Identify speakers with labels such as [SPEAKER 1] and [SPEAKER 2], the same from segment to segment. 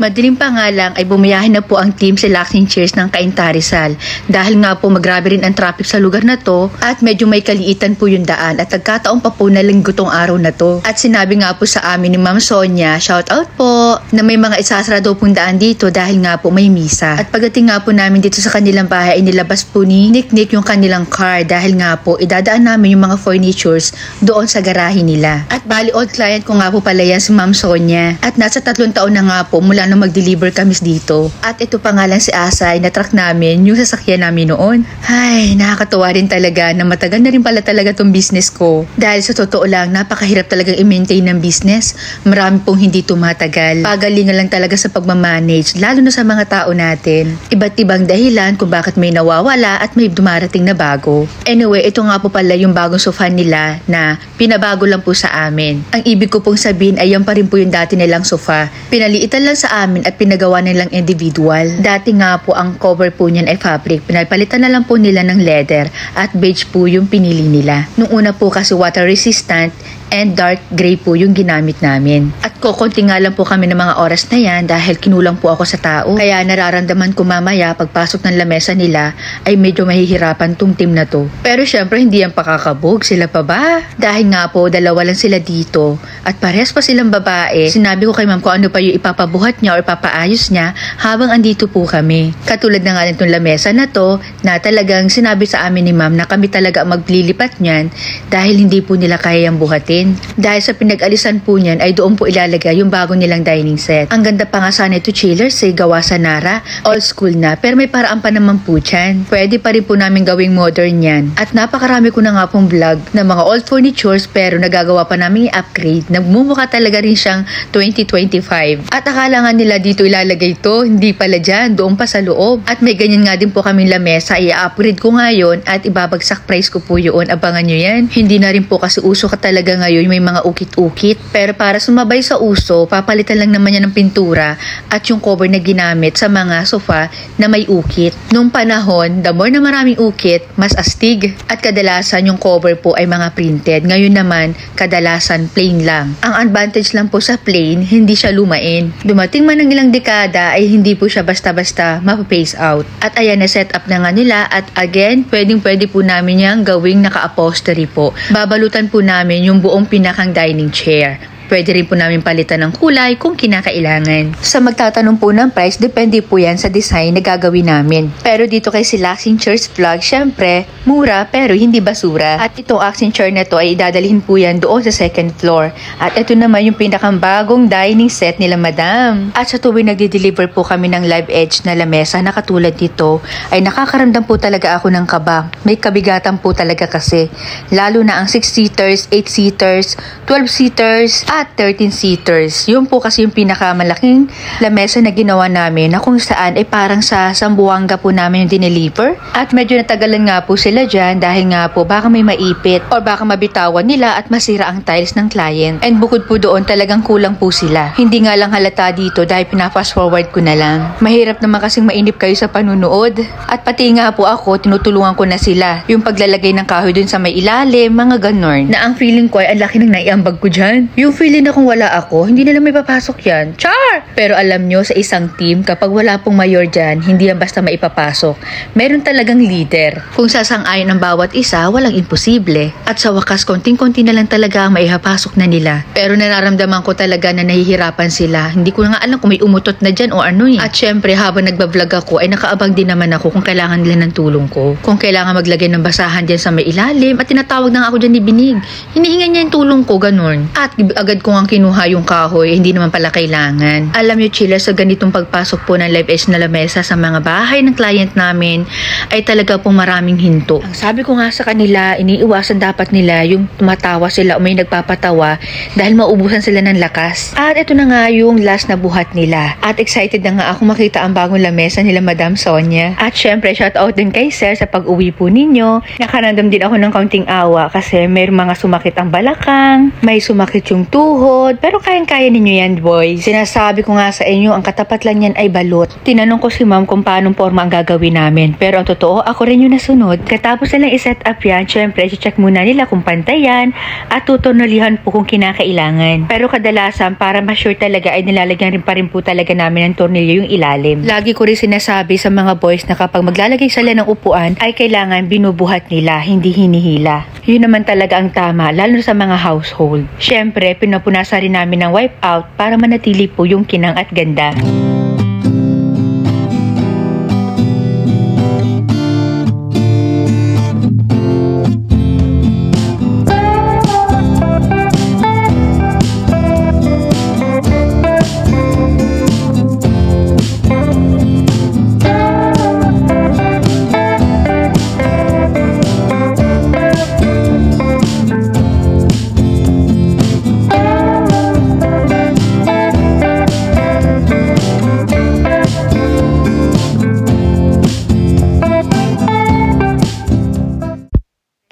[SPEAKER 1] Madilim pa nga lang ay bumiyahin na po ang team sa Relaxing Chairs ng Cainta Rizal. Dahil nga po magrabe rin ang traffic sa lugar na to at medyo may kaliitan po yung daan at nagkataon pa po na linggo tong araw na to. At sinabi nga po sa amin ni Ma'am Sonia, shout out po, na may mga isasara daw pong daan dito dahil nga po may misa. At pagdating nga po namin dito sa kanilang bahay ay nilabas po ni Nick yung kanilang car dahil nga po idadaan namin yung mga furnitures doon sa garahe nila. At bali old client ko nga po pala yan si Ma'am Sonia. At nasa 3 taon na nga po mula nung mag-deliver kami dito. At ito pa nga lang si Asay na truck namin, yung sasakyan namin noon. Ay, nakakatuwa rin talaga na matagal na rin pala talaga tong business ko. Dahil sa totoo lang, napakahirap talagang i-maintain ng business. Marami pong hindi tumatagal. Pagalingan lang talaga sa pagmamanage, lalo na sa mga tao natin. Iba't ibang dahilan kung bakit may nawawala at may dumarating na bago. Anyway, ito nga po pala yung bagong sofa nila na pinabago lang po sa amin. Ang ibig ko pong sabihin ay yan pa rin po yung dati nilang sofa. Pinaliitan lang sa amin at pinagawa nilang individual. Dati nga po ang cover po niyan ay fabric. Pinapalitan na lang po nila ng leather at beige po yung pinili nila. Nung una po kasi water resistant and dark gray po yung ginamit namin. At kukunti nga lang po kami ng mga oras na yan dahil kinulang po ako sa tao. Kaya nararamdaman ko mamaya pagpasok ng lamesa nila ay medyo mahihirapan tong team na to. Pero syempre hindi yan pakakabog. Sila pa ba? Dahil nga po dalawa lang sila dito at parehas pa silang babae. Sinabi ko kay ma'am kung ano pa yung ipapabuhat niya o ipapaayos niya habang andito po kami. Katulad na nga nitong lamesa na to na talagang sinabi sa amin ni ma'am na kami talaga maglilipat niyan dahil hindi po nila kaya yung buhatin. Dahil sa pinag-alisan po niyan ay doon po ilalagay yung bago nilang dining set. Ang ganda pa nga sana ito chillers ay gawa sa Nara. Old school na pero may paraan pa naman po dyan. Pwede pa rin po namin gawing modern yan. At napakarami ko na nga pong vlog ng mga old furnitures pero nagagawa pa namin i-upgrade. Nagmumukha talaga rin siyang 2025. At akala nga nila dito ilalagay ito. Hindi pala dyan. Doon pa sa loob. At may ganyan nga din po kaming lamesa. I-upgrade ko ngayon at ibabagsak price ko po yun. Abangan nyo yan. Hindi na rin po kasi uso ka talaga ngayon may mga ukit-ukit. Pero para sumabay sa uso, papalitan lang naman yan ng pintura at yung cover na ginamit sa mga sofa na may ukit. Noong panahon, the more na maraming ukit, mas astig. At kadalasan yung cover po ay mga printed. Ngayon naman, kadalasan plain lang. Ang advantage lang po sa plain, hindi siya lumain. Dumating man ng ilang dekada ay hindi po siya basta-basta mapa-phase out. At ayan na set up na nga nila at again, pwedeng-pwede po namin yang gawing naka-upholstery po. Babalutan po namin yung buong pinakang dining chair. Pwede rin po namin palitan ng kulay kung kinakailangan. Sa magtatanong po ng price, depende po yan sa design na gagawin namin. Pero dito kay Relaxing Chairs Vlog, syempre, mura pero hindi basura. At itong action chair na to ay idadalhin po yan doon sa second floor. At ito naman yung pinakang bagong dining set nila madam. At sa tuwing nagde-deliver po kami ng live edge na lamesa na katulad dito, ay nakakaramdam po talaga ako ng kaba. May kabigatan po talaga kasi. Lalo na ang 6-seaters, 8-seaters, 12-seaters, at 13-seaters. Yun po kasi yung pinakamalaking lamesa na ginawa namin na kung saan ay parang sa Zamboanga po namin yung dineliver. At medyo natagalan nga po sila dyan dahil nga po baka may maipit or baka mabitawan nila at masira ang tiles ng client. And bukod po doon talagang kulang po sila. Hindi nga lang halata dito dahil pinafast forward ko na lang. Mahirap naman kasing mainip kayo sa panunood. At pati nga po ako, tinutulungan ko na sila. Yung paglalagay ng kahoy dun sa may ilalim, mga ganon. Na ang feeling ko ay ang laki ng naiambag ko dyan. Yung feeling na kung wala ako, hindi nila may papasok yan. Char! Pero alam nyo, sa isang team, kapag wala pong mayor dyan, hindi yan basta maipapasok. Meron talagang leader. Kung sasang-ayon ang bawat isa, walang imposible. At sa wakas, konting-konti na lang talaga ang maipapasok na nila. Pero nararamdaman ko talaga na nahihirapan sila. Hindi ko na nga alam kung may umutot na dyan o ano eh. At syempre, habang nagbablog ako, ay nakaabang din naman ako kung kailangan nila ng tulong ko. Kung kailangan maglagay ng basahan dyan sa may ilalim, at tinatawag na nga ako dyan ni Binig. Hinihingan niya yung tulong ko, ganun. At agad kung ang kinuha yung kahoy, hindi naman pala kailangan. Alam nyo, chilla, sa ganitong pagpasok po ng live edge na lamesa sa mga bahay ng client namin, ay talaga pong maraming hinto. Ang sabi ko nga sa kanila, iniiwasan dapat nila yung tumatawa sila o may nagpapatawa dahil maubusan sila ng lakas. At ito na nga yung last na buhat nila. At excited na nga ako makita ang bagong lamesa nila Madam Sonia. At syempre, shout out din kay Sir sa pag-uwi po ninyo. Nakaramdam din ako ng kaunting awa kasi may mga sumakit ang balakang, may sumakit yung tuhod. Pero kayang-kaya ninyo yan, boys. Sinasabi ko nga sa inyo, ang katapat lang yan ay balot. Tinanong ko si ma'am kung paanong forma ang gagawin namin. Pero ang totoo, ako rin yung nasunod. Katapos nilang iset up yan, syempre, check muna nila kung pantay yan at tutunulihan po kung kinakailangan. Pero kadalasan, para ma-sure talaga, ay nilalagyan rin pa rin po talaga namin ng tornilyo yung ilalim. Lagi ko rin sinasabi sa mga boys na kapag maglalagay sila ng upuan, ay kailangan binubuhat nila, hindi hinihila. Yun naman talaga ang tama, lalo sa mga household. Syempre, pinapunasan rin namin ng wipe out para manatili po yung kinang at ganda.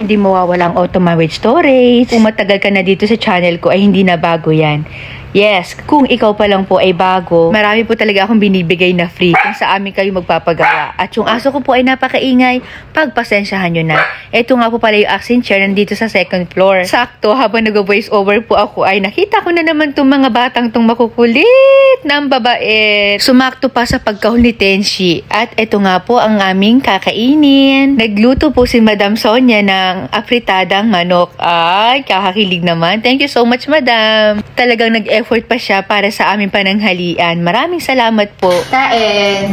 [SPEAKER 1] Hindi mawawala ang auto-marriage storage. Kung matagal ka na dito sa channel ko ay hindi na bago yan. Yes, kung ikaw pa lang po ay bago, marami po talaga akong binibigay na free kung sa amin kayo magpapagawa. At yung aso ko po ay napakaingay, pagpasensyahan nyo na. Ito nga po pala yung accent chair nandito sa second floor. Sakto, habang nag-voice over po ako ay nakita ko na naman itong mga batang itong makukulit na ang babait. Sumakto pa sa pagkahul ni Tenshi. At ito nga po ang aming kakainin. Nagluto po si Madam Sonia ng apritadang manok. Ay, kakakilig naman. Thank you so much, Madam. Talagang nag-effort pa siya para sa aming pananghalian. Maraming salamat po. Kain!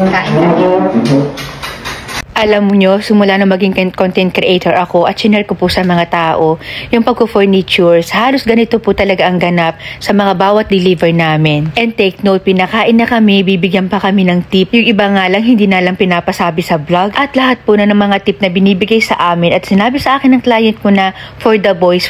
[SPEAKER 1] Alam mo nyo, simula na maging content creator ako at sinare ko po sa mga tao yung pagko-furnitures. Halos ganito po talaga ang ganap sa mga bawat deliver namin. And take note, pinakain na kami, bibigyan pa kami ng tip. Yung iba nga lang, hindi na lang pinapasabi sa vlog. At lahat po na ng mga tip na binibigay sa amin at sinabi sa akin ng client ko na for the boys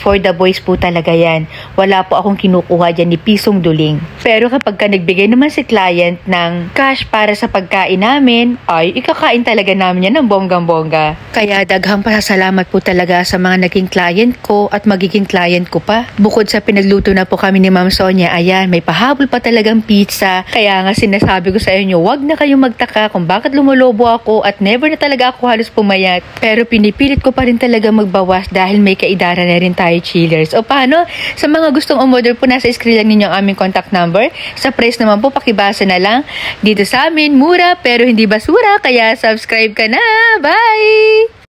[SPEAKER 1] po talaga yan. Wala po akong kinukuha dyan ni pisong duling. Pero kapag ka nagbigay naman si client ng cash para sa pagkain namin, ay ikakain talaga namin yan ng bonggang-bongga. Kaya daghang pasasalamat po talaga sa mga naging client ko at magiging client ko pa. Bukod sa pinagluto na po kami ni Ma'am Sonia, ayan, may pahabol pa talagang pizza. Kaya nga sinasabi ko sa inyo, wag na kayong magtaka kung bakit lumulobo ako at never na talaga ako halos pumayat. Pero pinipilit ko pa rin talaga magbawas dahil may kaidara na rin tayo chillers. O paano? Sa mga gustong umorder po, nasa screen lang ninyo ang aming contact number. Sa price naman po, pakibasa na lang. Dito sa amin, mura pero hindi basura. Kaya subscribe ka na! Bye!